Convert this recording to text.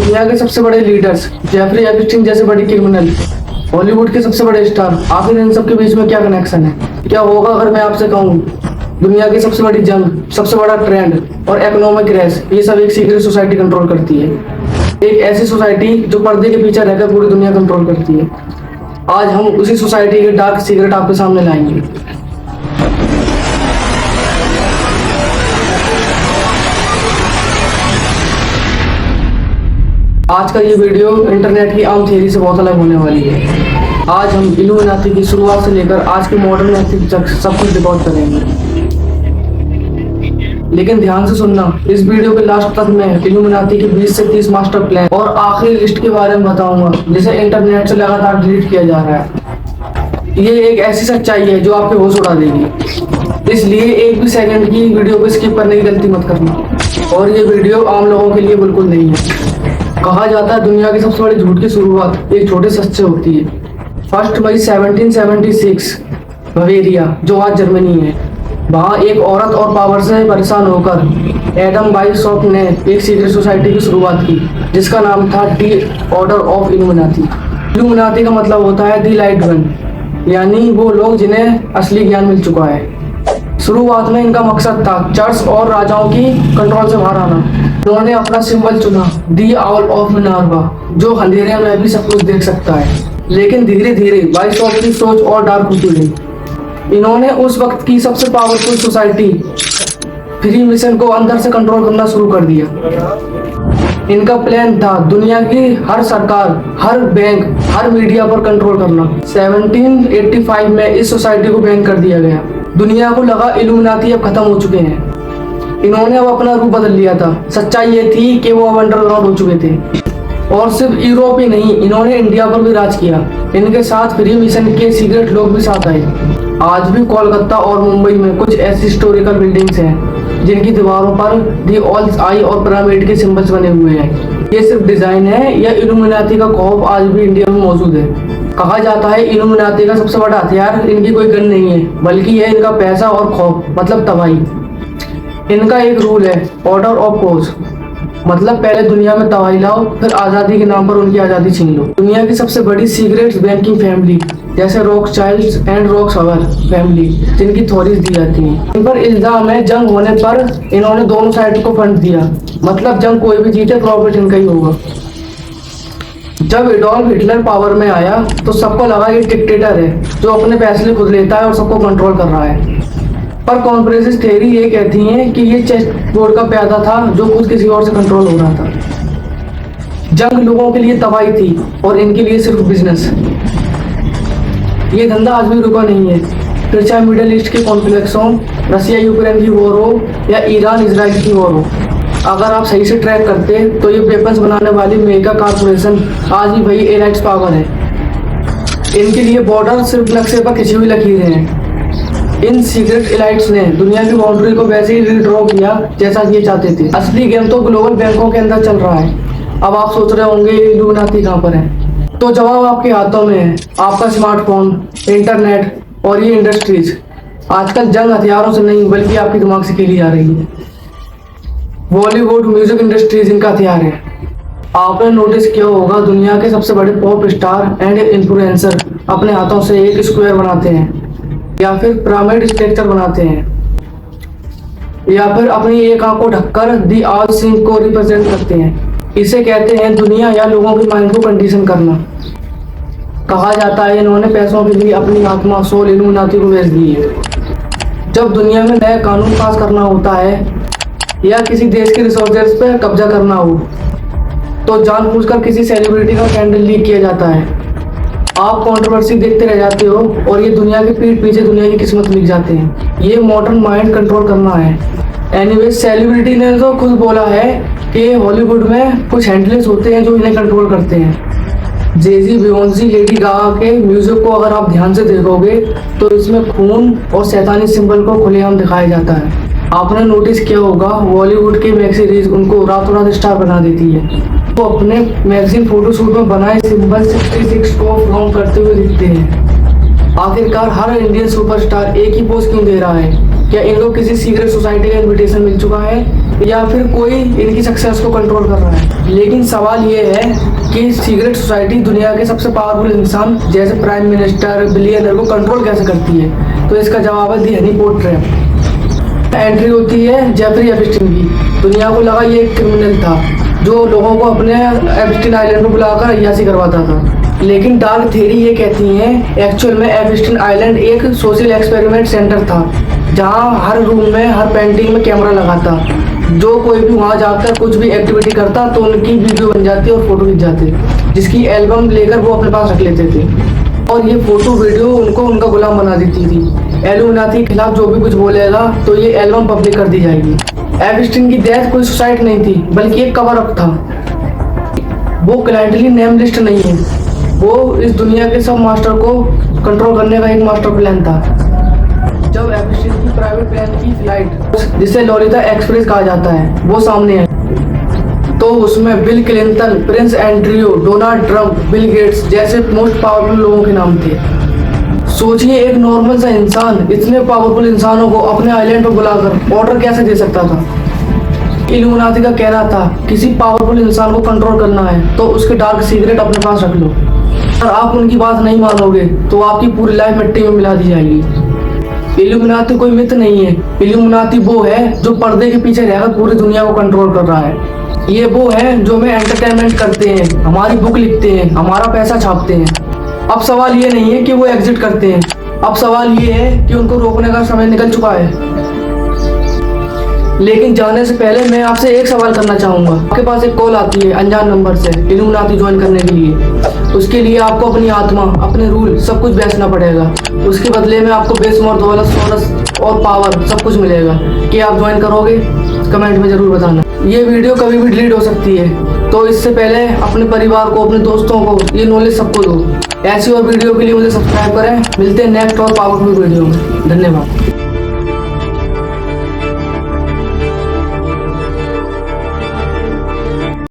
दुनिया के सबसे बड़े लीडर्स, जेफरी एप्स्टीन जैसे बड़े क्रिमिनल, हॉलीवुड के सबसे बड़े स्टार, आखिर इन सब के बीच में क्या कनेक्शन है? क्या होगा अगर मैं आपसे कहूँ दुनिया की सबसे बड़ी जंग, सबसे बड़ा ट्रेंड और इकोनॉमिक क्रैश, ये सब एक सीक्रेट सोसाइटी कंट्रोल करती है। एक ऐसी सोसाइटी जो पर्दे के पीछे रहकर पूरी दुनिया कंट्रोल करती है। आज हम उसी सोसाइटी के डार्क सीक्रेट आपके सामने लाएंगे। आज का ये वीडियो इंटरनेट की आम थियरी से बहुत अलग होने वाली है। आज हम इल्यूमिनाती की शुरुआत से लेकर आज के मॉडर्न एथिक्स तक सब कुछ रिकॉर्ड करेंगे। लेकिन ध्यान से सुनना, इस वीडियो के लास्ट तक मैं इल्यूमिनाती के 20 से 30 मास्टर प्लान और आखिरी लिस्ट के बारे में बताऊंगा जिसे इंटरनेट से लगातार डिलीट किया जा रहा है। ये एक ऐसी सच्चाई है जो आपके होश उड़ा देगी, इसलिए एक भी सेकंड की वीडियो को स्किप करने की गलती मत करना। और ये वीडियो आम लोगों के लिए बिल्कुल नहीं है। कहा जाता है दुनिया की सबसे बड़ी झूठ की शुरुआत एक छोटे सच से होती है। 1 मई 1776 बवेरिया, जो आज जर्मनी है, वहाँ एक औरत और पावर से परेशान होकर एडम बाइशॉप ने एक सीक्रेट सोसाइटी की शुरुआत की जिसका नाम था दी ऑर्डर ऑफ इल्यूमिनाती। इल्यूमिनाती का मतलब होता है दी लाइट वन, यानी वो लोग जिन्हें असली ज्ञान मिल चुका है। शुरुआत में इनका मकसद था चर्च और राजाओं की कंट्रोल से बाहर आना। उन्होंने अपना सिंबल चुना दी आउल ऑफ मिनर्वा, जो अंधेरे में भी सब कुछ देख सकता है। लेकिन धीरे धीरे बाइशॉप की सोच और डार्क होती गई। इन्होंने उस वक्त की सबसे पावरफुल सोसाइटी फ्री मिशन को अंदर से कंट्रोल करना शुरू कर दिया। इनका प्लान था दुनिया की हर सरकार, हर बैंक, हर मीडिया पर कंट्रोल करना। 1785 में इस सोसाइटी को बैन कर दिया गया। दुनिया को लगा इल्यूमिनाती अब खत्म हो चुके हैं। इन्होंने अब अपना रूप बदल लिया था। सच्चाई ये थी कि वो अब अंडरग्राउंड हो चुके थे। और सिर्फ यूरोप ही नहीं, इन्होंने इंडिया पर भी राज किया। इनके साथ फ्री मिशन के सीक्रेट लोग भी साथ आए। आज भी कोलकाता और मुंबई में कुछ ऐसी हिस्टोरिकल बिल्डिंग्स हैं जिनकी दीवारों पर दी ऑल्स आई और पिरामिड के सिंबल्स बने हुए हैं। ये सिर्फ डिजाइन है या इल्यूमिनाती का खौफ आज भी इंडिया में मौजूद है। कहा जाता है इल्यूमिनाती का सबसे बड़ा हथियार इनकी कोई गन नहीं है, बल्कि यह इनका पैसा और खौफ, मतलब तबाही। इनका एक रूल है ऑर्डर ऑफ कोर्स, मतलब पहले दुनिया में तबाही लाओ, फिर आजादी के नाम पर उनकी आजादी छीन लो। दुनिया की सबसे बड़ी सीक्रेट बैंकिंग फैमिली जैसे रॉकचाइल्ड्स एंड रॉकफेलर फैमिली, जिनकी थ्योरीज दी जाती हैं, इन पर इल्जाम है जंग होने पर इन्होंने दोनों साइड को फंड दिया। मतलब जंग कोई भी जीते प्रॉफिट इनका ही होगा। जब एडोल्फ हिटलर पावर में आया तो सबको लगा ये डिक्टेटर है जो अपने फैसले खुद लेता है और सबको कंट्रोल कर रहा है। पर कॉन्स्पिरेसी थ्योरी ये कहती है कि ये चेस बोर्ड का प्यादा था जो खुद किसी और से कंट्रोल हो रहा था। जंग लोगों के लिए तबाही थी और इनके लिए सिर्फ बिजनेस। ये धंधा आज भी रुका नहीं है। फिर चाहे मिडिल ईस्ट के कॉन्फ्लिक्ट हो, रसिया यूक्रेन की वॉर हो या ईरान इजराइल की वॉर हो, अगर आप सही से ट्रैक करते तो ये वेपन्स बनाने वाली मेगा कारपोरेशन आज भी भाई एलाइट्स पावर है। इनके लिए बॉर्डर सिर्फ नक्शे पर खिंची हुई लकीरें हैं। इन सीक्रेट एलाइट्स ने दुनिया की बाउंड्री को वैसे ही रीड्रॉ किया जैसा कि ये चाहते थे। असली गेम तो ग्लोबल बैंकों के अंदर चल रहा है। अब आप सोच रहे होंगे इल्यूमिनाती कहाँ पर है? तो जवाब आपके हाथों में है। आपका स्मार्टफोन, इंटरनेट और ये इंडस्ट्रीज। आजकल जंग हथियारों से नहीं बल्कि आपके दिमाग से खेली जा रही है। बॉलीवुड म्यूजिक इंडस्ट्रीज इनका हथियार है। आपने नोटिस किया होगा दुनिया के सबसे बड़े पॉप स्टार एंड इन्फ्लुएंसर अपने हाथों से एक स्क्वायर बनाते हैं या फिर पिरामिड स्ट्रक्चर बनाते हैं या फिर अपनी एक आंख को ढककर दी ऑल सिंह को रिप्रेजेंट करते हैं। इसे कहते हैं दुनिया या लोगों की माइंड को कंडीशन करना। कहा जाता है इन्होंने पैसों के लिए अपनी आत्मा सोल इल्यूमिनाती को बेच दी है। जब दुनिया में नया कानून पास करना होता है या किसी देश के रिसोर्सेज पर कब्जा करना हो तो जानबूझकर किसी सेलिब्रिटी का कैंडल लीक किया जाता है। आप कंट्रोवर्सी देखते रह जाते हो और ये दुनिया के पीठ पीछे दुनिया की किस्मत लिख जाते हैं। ये मॉडर्न माइंड कंट्रोल करना है। एनीवे, सेलिब्रिटी ने तो खुद बोला है कि हॉलीवुड में कुछ हैंडलेस होते हैं जो इन्हें कंट्रोल करते हैं। जेजी, बियोंसी, लेडी गागा के म्यूजिक को अगर आप ध्यान से देखोगे तो इसमें खून और शैतानी सिंबल को खुलेआम दिखाया जाता है। आपने नोटिस किया होगा बॉलीवुड के वेब सीरीज उनको रातों रात स्टार बना देती है। वो अपने मैगजीन फोटोशूट में बनाए सिंबल 66 को फ्लॉन्ट करते हुए दिखते हैं। आखिरकार हर इंडियन सुपरस्टार एक ही पोज क्यों दे रहा है? क्या इनको किसी सीक्रेट सोसाइटी का इनविटेशन मिल चुका है या फिर कोई इनकी सक्सेस को कंट्रोल कर रहा है। लेकिन सवाल ये है कि सीक्रेट सोसाइटी दुनिया के सबसे पावरफुल इंसान जैसे प्राइम मिनिस्टर, बिलियनर को कंट्रोल कैसे करती है? तो इसका जवाब है दी हनी पोट ट्रैप। एंट्री होती है जेफरी एप्स्टीन की। दुनिया को लगा ये एक क्रिमिनल था जो लोगों को अपने एप्स्टीन आइलैंड पर बुलाकर अय्याशी करवाता था। लेकिन डार्क थ्योरी ये कहती है एक्चुअल में एप्स्टीन आइलैंड एक सोशल एक्सपेरिमेंट सेंटर था, जहां हर रूम में, हर पेंटिंग में कैमरा लगा था। जो कोई भी वहां जाकर कुछ भी एक्टिविटी करता तो उनकी वीडियो बन जाती और फोटो खींच जाते, जिसकी एल्बम लेकर वो अपने पास रख लेते थे और ये फोटो वीडियो उनको उनका गुलाम बना देती थी। इल्यूमिनाटी के खिलाफ जो भी कुछ बोलेगा तो ये एल्बम पब्लिक कर दी जाएगी। एप्स्टीन की डेथ कोई सुसाइड नहीं थी बल्कि एक कवर अप था। वो क्लाइंटली नेम लिस्ट नहीं है, वो इस दुनिया के सब मास्टर को कंट्रोल करने का एक मास्टर प्लान था। जब एप्स्टीन की प्राइवेट प्लेन की फ्लाइट, जिसे लोलिता एक्सप्रेस कहा जाता है, वो सामने है तो उसमें bill Clinton, Prince Andrew, Donald Trump, Bill Gates जैसे मोस्ट पावरफुल लोगों के नाम थे। सोचिए एक नॉर्मल सा इंसान इतने पावरफुल इंसानों को अपने आइलैंड पर बुलाकर ऑर्डर कैसे दे सकता था? इल्यूमिनाटी का कहना था किसी पावरफुल इंसान को कंट्रोल करना है तो उसके डार्क सीक्रेट अपने पास रख लो। अगर आप उनकी बात नहीं मानोगे तो आपकी पूरी लाइफ मिट्टी में मिला दी जाएगी। इल्यूमिनाटी कोई मिथ नहीं है। इल्यूमिनाटी वो है जो पर्दे के पीछे रहकर पूरी दुनिया को कंट्रोल कर रहा है। ये वो है जो हमें एंटरटेनमेंट करते हैं, हमारी बुक लिखते हैं, हमारा पैसा छापते हैं। अब सवाल ये नहीं है कि वो एग्जिट करते हैं, अब सवाल ये है कि उनको रोकने का समय निकल चुका है। लेकिन जाने से पहले मैं आपसे एक सवाल करना चाहूंगा। आपके पास एक कॉल आती है अनजान नंबर से इल्यूमिनाटी ज्वाइन करने के लिए। उसके लिए आपको अपनी आत्मा, अपने रूल सब कुछ बेचना पड़ेगा। उसके बदले में आपको बेशुमार दौलत, सोना और पावर सब कुछ मिलेगा। कि आप ज्वाइन करोगे? कमेंट में जरूर बताना। ये वीडियो कभी भी डिलीट हो सकती है, तो इससे पहले अपने परिवार को, अपने दोस्तों को ये नॉलेज सबको दो। ऐसी और वीडियो के लिए मुझे सब्सक्राइब करें। मिलते हैं नेक्स्ट और पावरफुल वीडियो में। धन्यवाद।